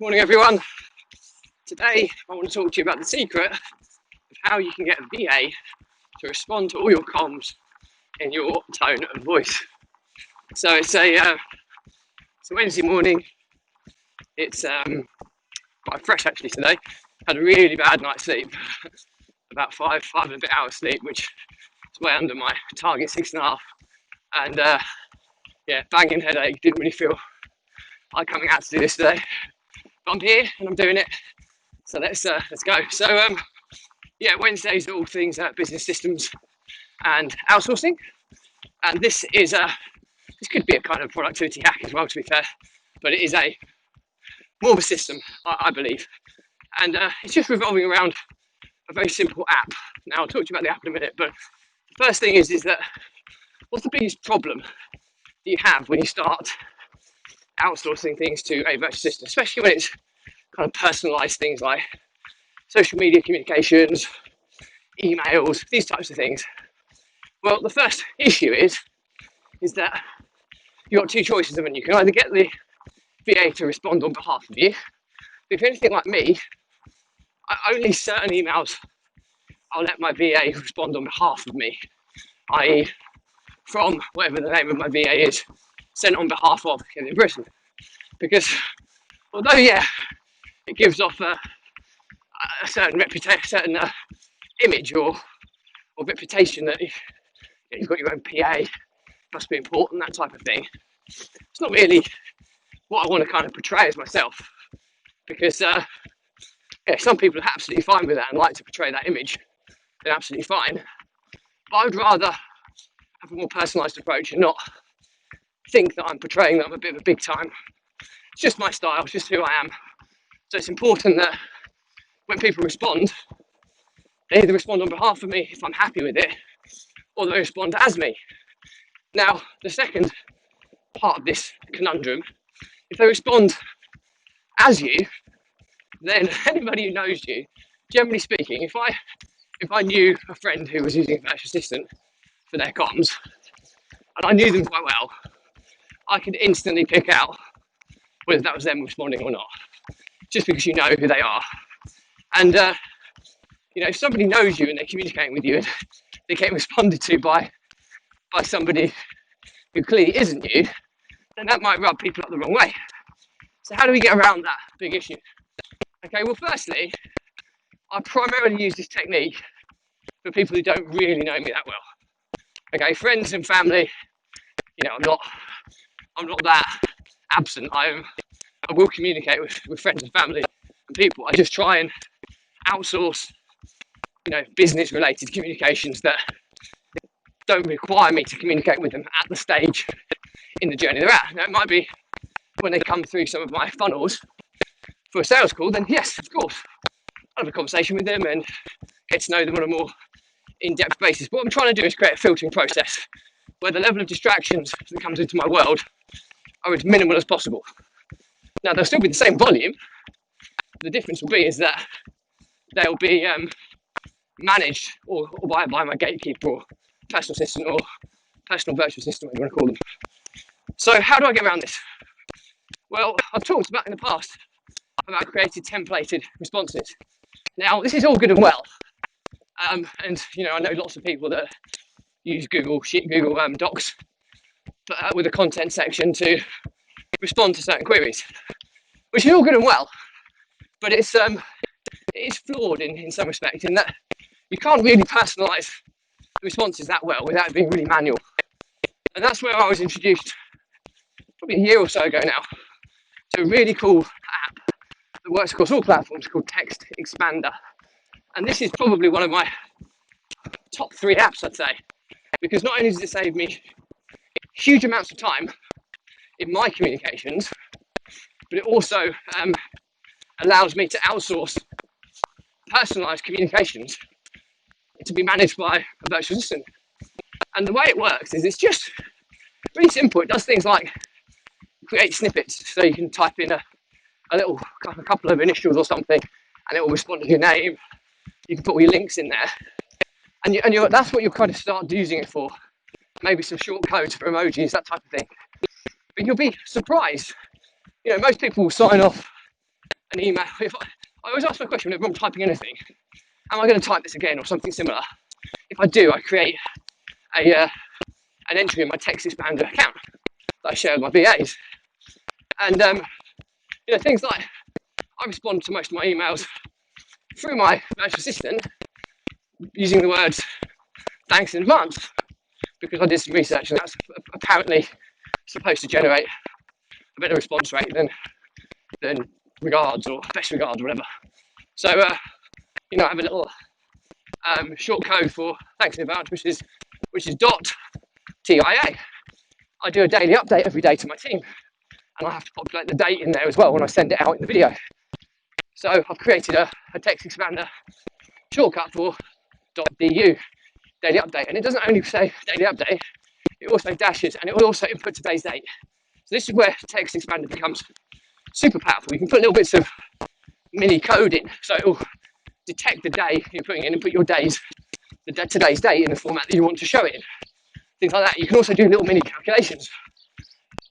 Morning everyone. Today I want to talk to you about the secret of how you can get a VA to respond to all your comms in your tone of voice. So it's a Wednesday morning. It's quite fresh actually today. Had a really bad night's sleep, about five and a bit hours sleep, which is way under my target 6.5. And banging headache. Didn't really feel like coming out to do this today. But I'm here and I'm doing it. So let's go. So Wednesdays are all things business systems and outsourcing, and this could be a kind of productivity hack as well, to be fair, but it is more of a system, I believe, and it's just revolving around a very simple app. Now I'll talk to you about the app in a minute, but the first thing is that what's the biggest problem that you have when you start outsourcing things to a virtual assistant, especially when it's kind of personalized things like social media communications, emails, these types of things? Well, the first issue is that you've got two choices, haven't you? You can either get the VA to respond on behalf of you. If you're anything like me, only certain emails I'll let my VA respond on behalf of me, i.e. from whatever the name of my VA is, sent on behalf of Kevin Britton. Because although, it gives off a certain reputation, certain image or reputation that you've got your own PA, must be important, that type of thing. It's not really what I want to kind of portray as myself, because some people are absolutely fine with that and like to portray that image. They're absolutely fine, but I would rather have a more personalised approach and not think that I'm portraying that I'm a bit of a big time. It's just my style, it's just who I am. So it's important that when people respond, they either respond on behalf of me if I'm happy with it, or they respond as me. Now, the second part of this conundrum, if they respond as you, then anybody who knows you, generally speaking, if I knew a friend who was using a virtual assistant for their comms, and I knew them quite well, I could instantly pick out whether that was them responding or not, just because you know who they are. And if somebody knows you and they're communicating with you and they get responded to by somebody who clearly isn't you, then that might rub people up the wrong way. So how do we get around that big issue? Okay, well, firstly, I primarily use this technique for people who don't really know me that well. Okay, friends and family, I'm not that absent. I will communicate with friends and family and people. I just try and outsource, business related communications that don't require me to communicate with them at the stage in the journey they're at. Now, it might be when they come through some of my funnels for a sales call, then yes, of course, I'll have a conversation with them and get to know them on a more in-depth basis. But what I'm trying to do is create a filtering process where the level of distractions that comes into my world are as minimal as possible. Now, they'll still be the same volume. The difference will be is that they'll be managed or by my gatekeeper or personal assistant or personal virtual assistant, whatever you want to call them. So how do I get around this? Well, I've talked about in the past about creating templated responses. Now, this is all good and well, and I know lots of people that use Google Docs, but with a content section to respond to certain queries, which is all good and well, but it's flawed in some respect in that you can't really personalise the responses that well without it being really manual. And that's where I was introduced probably a year or so ago now to a really cool app that works across all platforms called Text Expander. And this is probably one of my top 3 apps, I'd say, because not only does it save me huge amounts of time in my communications, but it also allows me to outsource personalised communications to be managed by a virtual assistant. And the way it works is it's just really simple. It does things like create snippets, so you can type in a couple of initials or something, and it will respond to your name. You can put all your links in there, and that's what you'll kind of start using it for. Maybe some short codes for emojis, that type of thing. But you'll be surprised. Most people will sign off an email, if I always ask my question whenever I'm typing anything, am I going to type this again or something similar? If I do, I create an entry in my TextExpander account that I share with my VAs. And things like I respond to most of my emails through my virtual assistant using the words thanks in advance, because I did some research and that's apparently supposed to generate a better response rate than regards or best regards or whatever. So I have a little short code for thanks in advance, which is .TIA. I do a daily update every day to my team, and I have to populate the date in there as well when I send it out in the video. So I've created a TextExpander shortcut for .du daily update, and it doesn't only say daily update, it also dashes and it will also input today's date. So this is where TextExpander becomes super powerful. You can put little bits of mini code in, so it will detect the day you're putting in and put your today's date in the format that you want to show it in. Things like that. You can also do little mini calculations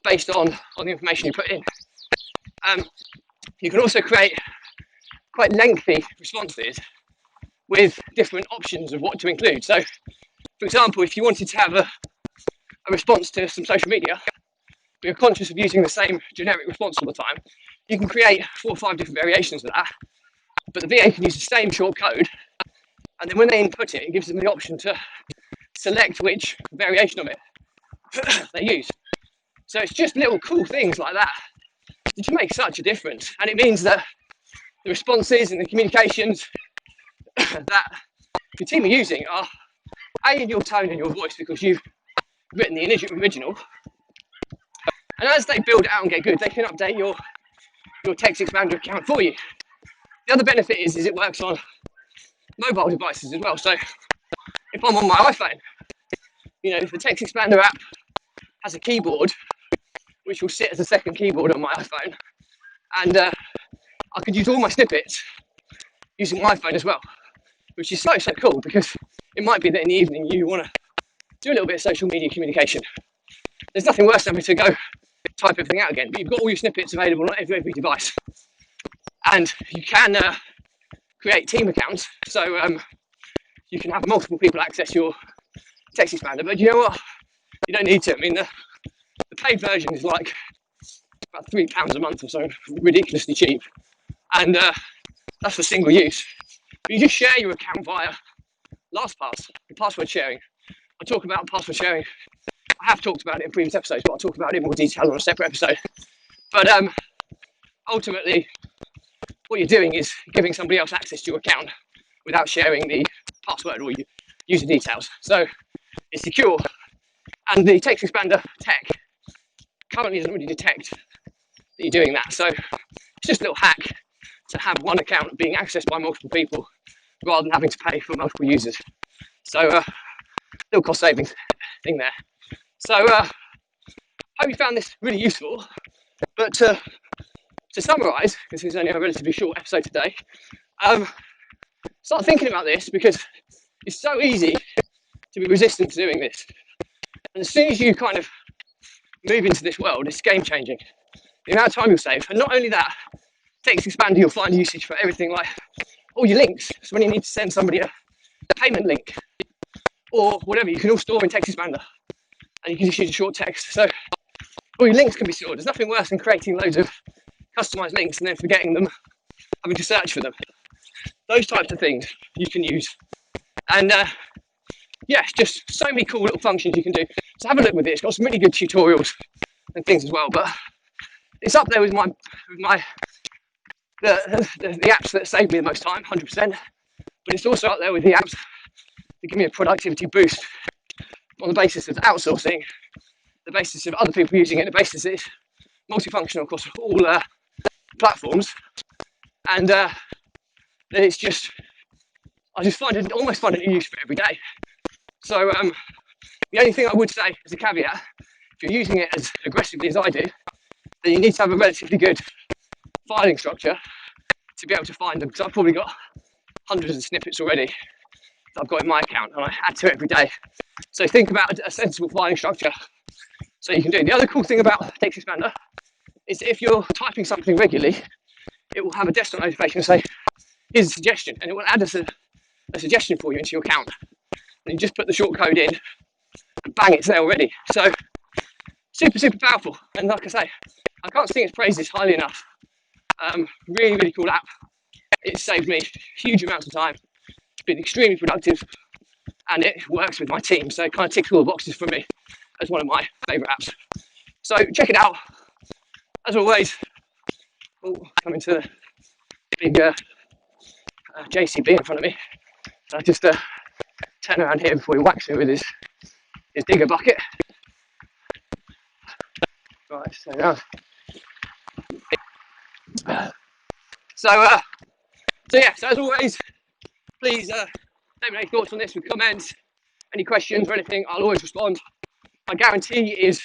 based on the information you put in. You can also create quite lengthy responses with different options of what to include. So, for example, if you wanted to have a response to some social media, but you're conscious of using the same generic response all the time, you can create 4 or 5 different variations of that. But the VA can use the same short code, and then when they input it, it gives them the option to select which variation of it they use. So it's just little cool things like that that make such a difference, and it means that the responses and the communications that your team are using are in your tone and your voice because you've written the original. And as they build out and get good, they can update your TextExpander account for you. The other benefit is it works on mobile devices as well. So if I'm on my iPhone, if the TextExpander app has a keyboard, which will sit as a second keyboard on my iPhone, and I could use all my snippets using my iPhone as well, which is so cool, because it might be that in the evening you want to do a little bit of social media communication. There's nothing worse than having to go type everything out again, but you've got all your snippets available on every device. And you can create team accounts, so you can have multiple people access your TextExpander, but you know what? You don't need to. I mean, the paid version is like about £3 a month or so, ridiculously cheap, and that's for single use. But you just share your account via LastPass, the password sharing. I'll talk about password sharing. I have talked about it in previous episodes, but I'll talk about it in more detail on a separate episode. But ultimately, what you're doing is giving somebody else access to your account without sharing the password or user details. So it's secure, and the TextExpander tech currently doesn't really detect that you're doing that. So it's just a little hack to have one account being accessed by multiple people rather than having to pay for multiple users. So little cost savings thing there. So hope you found this really useful. But to summarise, because this is only a relatively short episode today, start thinking about this, because it's so easy to be resistant to doing this. And as soon as you kind of move into this world, it's game changing. The amount of time you'll save. And not only that, TextExpander, you'll find usage for everything, like all your links. So when you need to send somebody a payment link or whatever, you can all store in TextExpander, and you can just use a short text. So all your links can be stored. There's nothing worse than creating loads of customized links and then forgetting them, having to search for them. Those types of things you can use. And it's just so many cool little functions you can do. So have a look with it. It's got some really good tutorials and things as well. But it's up there with the apps that save me the most time, 100%. But it's also up there with the apps that give me a productivity boost on the basis of outsourcing, the basis of other people using it, the basis that it's multifunctional across all platforms. And it's just, I just almost find it a use for every day. So the only thing I would say as a caveat, if you're using it as aggressively as I do, then you need to have a relatively good filing structure to be able to find them, because I've probably got hundreds of snippets already that I've got in my account, and I add to it every day. So think about a sensible filing structure so you can do it. The other cool thing about TextExpander is if you're typing something regularly, it will have a desktop notification and say, here's a suggestion, and it will add a suggestion for you into your account. And you just put the short code in, and bang, it's there already. So super, super powerful. And like I say, I can't sing its praises highly enough. Really, really cool app. It's saved me huge amounts of time. It's been extremely productive, and it works with my team. So it kind of ticks all the boxes for me as one of my favourite apps. So check it out. As always, coming to the big JCB in front of me. So just turn around here before he whacks me with his digger bucket. Right, so now. So yeah, so as always, please let me know your thoughts on this with comments, any questions or anything. I'll always respond. My guarantee is,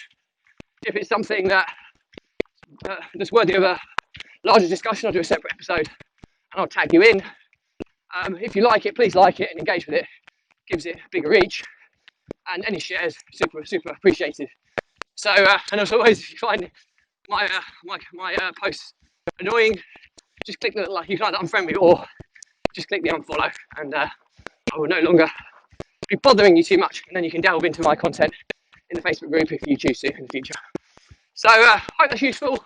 if it's something that's worthy of a larger discussion, I'll do a separate episode and I'll tag you in. If you like it, please like it and engage with it. Gives it a bigger reach, and any shares, super, super appreciated. So, and as always, if you find my posts annoying, just click the like. You can either unfriend me or just click the unfollow, and I will no longer be bothering you too much. And then you can delve into my content in the Facebook group if you choose to in the future. So, hope that's useful.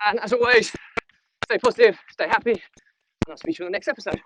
And as always, stay positive, stay happy, and I'll speak to you on the next episode.